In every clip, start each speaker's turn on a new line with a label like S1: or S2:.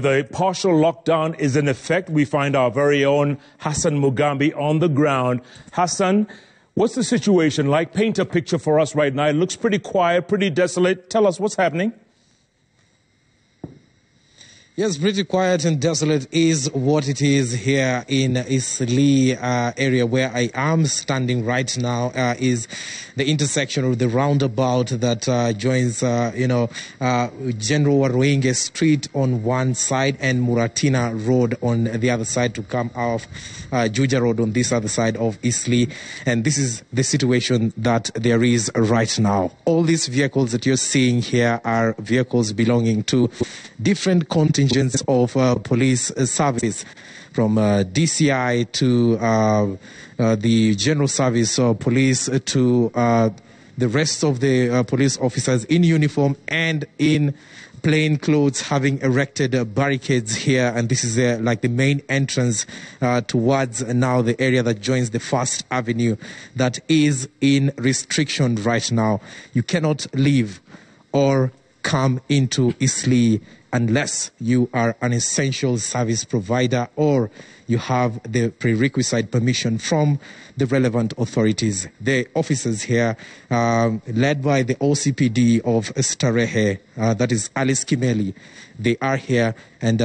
S1: The partial lockdown is in effect. We find our very own Hassan Mugambi on the ground. Hassan, what's the situation like? Paint a picture for us right now. It looks pretty quiet, pretty desolate. Tell us what's happening.
S2: Yes, pretty quiet and desolate is what it is here in Eastleigh area where I am standing right now. Is the intersection of the roundabout that joins, General Waruenge Street on one side and Muratina Road on the other side to come off Juja Road on this other side of Eastleigh. And this is the situation that there is right now. All these vehicles that you're seeing here are vehicles belonging to different contingents of police service, from DCI to the General Service Police to the rest of the police officers in uniform and in plain clothes, having erected barricades here. And this is like the main entrance towards now the area that joins the First Avenue that is in restriction right now. You cannot leave or come into Eastleigh unless you are an essential service provider or you have the prerequisite permission from the relevant authorities. The officers here, led by the OCPD of Starehe, that is Alice Kimeli, they are here and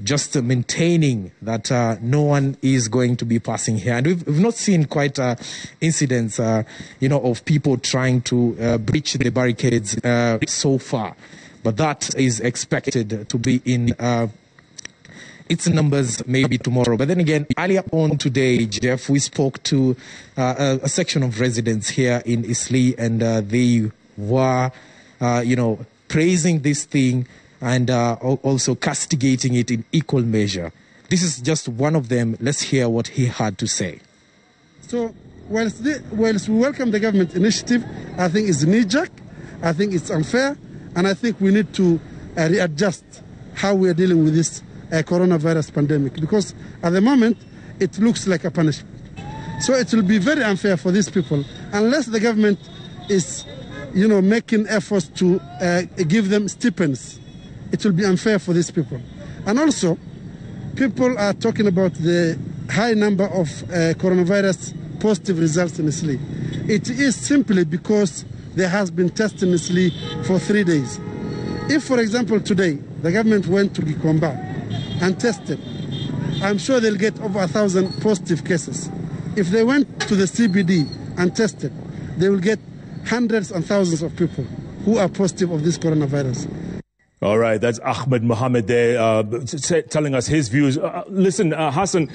S2: just maintaining that no one is going to be passing here. And we've not seen quite incidents, of people trying to breach the barricades so far. But that is expected to be in its numbers maybe tomorrow. But then again, earlier on today, Jeff, we spoke to a section of residents here in Eastleigh, and they were, praising this thing and also castigating it in equal measure. This is just one of them. Let's hear what he had to say.
S3: So, whilst we welcome the government initiative, I think it's knee-jerk, I think it's unfair, and I think we need to readjust how we are dealing with this coronavirus pandemic, because at the moment it looks like a punishment. So it will be very unfair for these people unless the government is, making efforts to give them stipends. It will be unfair for these people. And also, people are talking about the high number of coronavirus positive results in Eastleigh. It is simply because there has been testing in Eastleigh for 3 days. If, for example, today the government went to Gikomba and tested, I'm sure they'll get over 1,000 positive cases. If they went to the CBD and tested, they will get hundreds and thousands of people who are positive of this coronavirus.
S1: All right, that's Ahmed Mohammed there telling us his views. Listen, Hassan,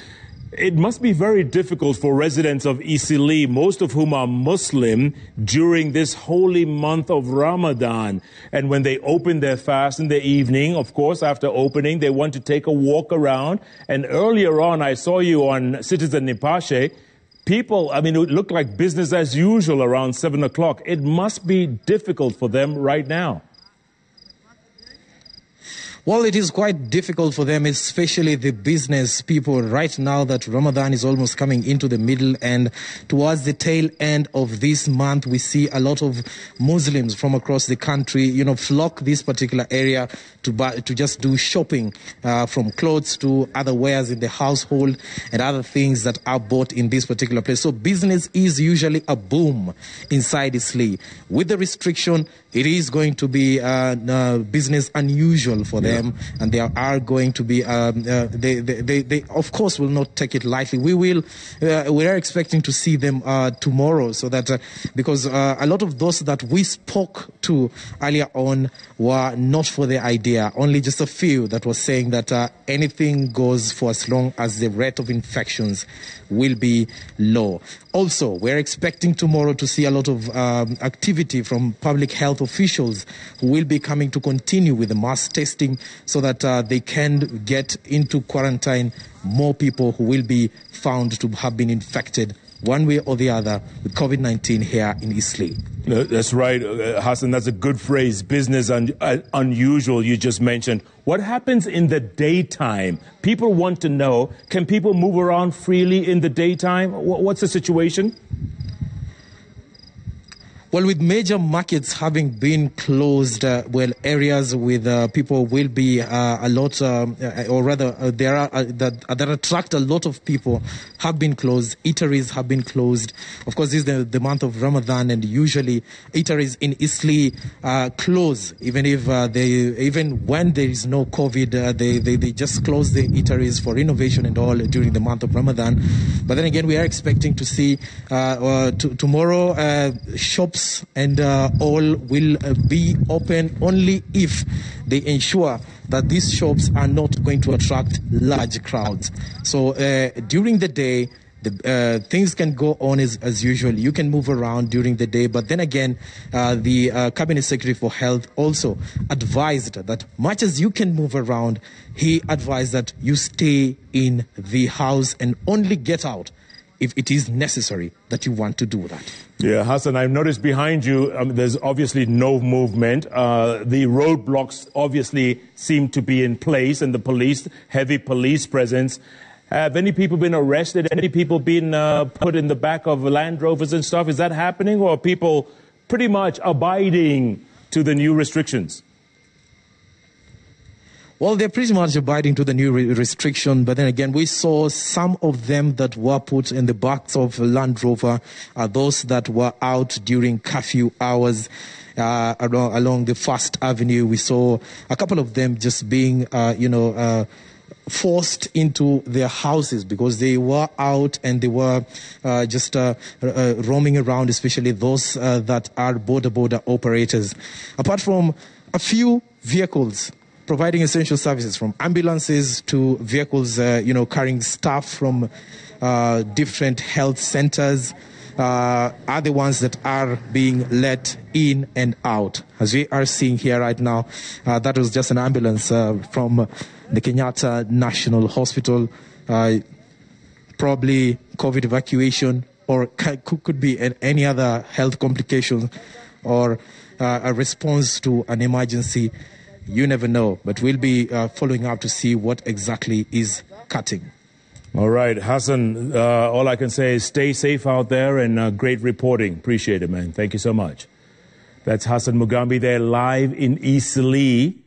S1: it must be very difficult for residents of Eastleigh, most of whom are Muslim, during this holy month of Ramadan. And when they open their fast in the evening, of course, after opening, they want to take a walk around. And earlier on, I saw you on Citizen Nipashe. People, it looked like business as usual around 7 o'clock. It must be difficult for them right now.
S2: Well, it is quite difficult for them, especially the business people right now that Ramadan is almost coming into the middle, and towards the tail end of this month, we see a lot of Muslims from across the country, flock this particular area to just do shopping, from clothes to other wares in the household and other things that are bought in this particular place. So business is usually a boom inside Eastleigh. With the restriction, it is going to be business unusual for them. And they are going to be, they of course will not take it lightly. We are expecting to see them tomorrow, so that because a lot of those that we spoke to earlier on were not for the idea. Only just a few that was saying that anything goes for as long as the rate of infections will be low. Also, we're expecting tomorrow to see a lot of activity from public health officials who will be coming to continue with the mass testing so that they can get into quarantine more people who will be found to have been infected one way or the other with COVID-19 here in Eastleigh.
S1: That's right, Hassan. That's a good phrase. Business unusual, you just mentioned. What happens in the daytime? People want to know, can people move around freely in the daytime? What's the situation?
S2: Well, with major markets having been closed, areas with people will be a lot, or rather, there are that attract a lot of people have been closed. Eateries have been closed. Of course, this is the month of Ramadan, and usually eateries in Eastleigh close, even if even when there is no COVID, they just close the eateries for renovation and all during the month of Ramadan. But then again, we are expecting to see tomorrow shops and all will be open only if they ensure that these shops are not going to attract large crowds. So during the day, things can go on as usual. You can move around during the day. But then again, the Cabinet Secretary for Health also advised that much as you can move around, he advised that you stay in the house and only get out if it is necessary that you want to do that.
S1: Yeah, Hassan, I've noticed behind you, there's obviously no movement. The roadblocks obviously seem to be in place, and heavy police presence. Have any people been arrested? Any people been put in the back of Land Rovers and stuff? Is that happening, or are people pretty much abiding to the new restrictions?
S2: Well, they're pretty much abiding to the new restriction, but then again, we saw some of them that were put in the backs of Land Rover, those that were out during curfew hours along the First Avenue. We saw a couple of them just being, forced into their houses because they were out and they were just roaming around, especially those that are border operators. Apart from a few vehicles providing essential services, from ambulances to vehicles, carrying staff from different health centers, are the ones that are being let in and out. As we are seeing here right now, that was just an ambulance from the Kenyatta National Hospital, probably COVID evacuation, or could be any other health complication or a response to an emergency. You never know, but we'll be following up to see what exactly is cutting.
S1: All right, Hassan, all I can say is stay safe out there, and great reporting. Appreciate it, man. Thank you so much. That's Hassan Mugambi there live in Eastleigh.